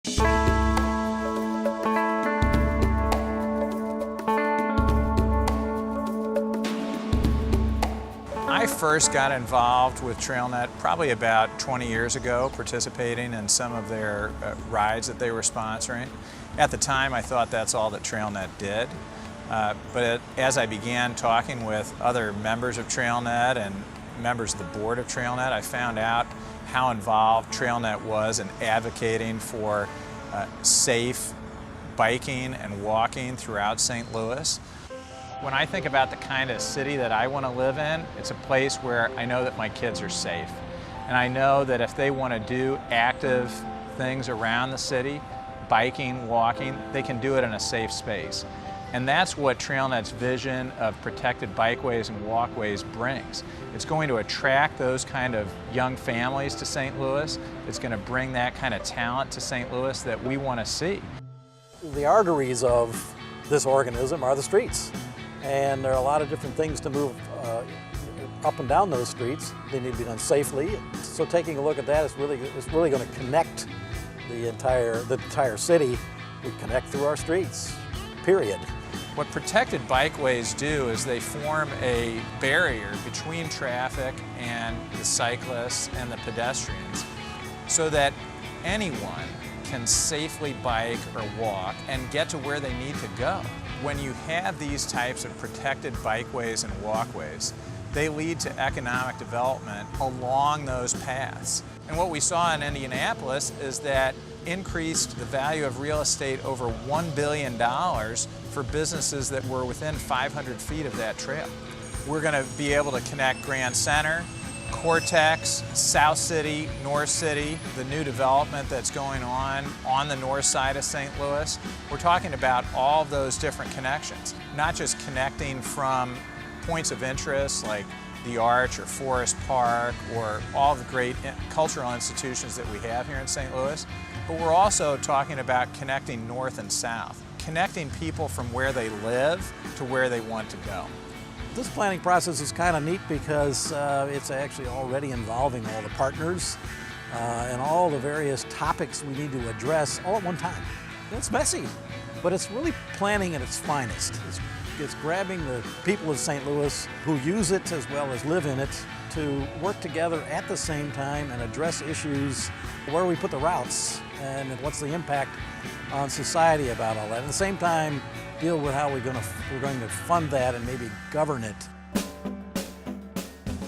I first got involved with Trailnet probably about 20 years ago, participating in some of their rides that they were sponsoring. At the time, I thought that's all that Trailnet did. But as I began talking with other members of Trailnet and members of the board of Trailnet, I found out how involved Trailnet was in advocating for safe biking and walking throughout St. Louis. When I think about the kind of city that I want to live in, it's a place where I know that my kids are safe. And I know that if they want to do active things around the city, biking, walking, they can do it in a safe space. And that's what Trailnet's vision of protected bikeways and walkways brings. It's going to attract those kind of young families to St. Louis. It's going to bring that kind of talent to St. Louis that we want to see. The arteries of this organism are the streets. And there are a lot of different things to move up and down those streets. They need to be done safely. So taking a look at that is really going to connect the entire city. We connect through our streets, period. What protected bikeways do is they form a barrier between traffic and the cyclists and the pedestrians so that anyone can safely bike or walk and get to where they need to go. When you have these types of protected bikeways and walkways, they lead to economic development along those paths. And what we saw in Indianapolis is that increased the value of real estate over $1 billion for businesses that were within 500 feet of that trail. We're going to be able to connect Grand Center, Cortex, South City, North City, the new development that's going on the north side of St. Louis. We're talking about all of those different connections, not just connecting from points of interest like the Arch or Forest Park or all the great cultural institutions that we have here in St. Louis, but we're also talking about connecting north and south, connecting people from where they live to where they want to go. This planning process is kind of neat because it's actually already involving all the partners and all the various topics we need to address all at one time. It's messy, but it's really planning at its finest. It's grabbing the people of St. Louis who use it as well as live in it to work together at the same time and address issues. Where we put the routes and what's the impact on society about all that. At the same time, deal with how we're going to fund that and maybe govern it.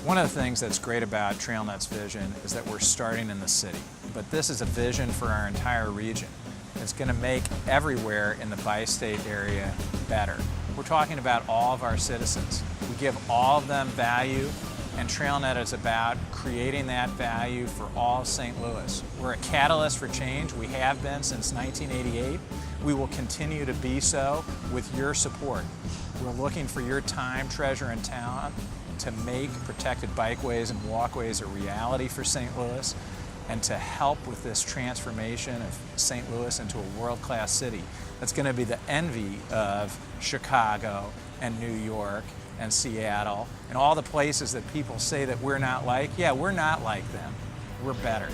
One of the things that's great about Trailnet's vision is that we're starting in the city, but this is a vision for our entire region. It's going to make everywhere in the bi-state area better. We're talking about all of our citizens. We give all of them value, and Trailnet is about creating that value for all of St. Louis. We're a catalyst for change. We have been since 1988. We will continue to be so with your support. We're looking for your time, treasure, and talent to make protected bikeways and walkways a reality for St. Louis and to help with this transformation of St. Louis into a world-class city that's going to be the envy of Chicago and New York and Seattle and all the places that people say that we're not like. Yeah, we're not like them. We're better.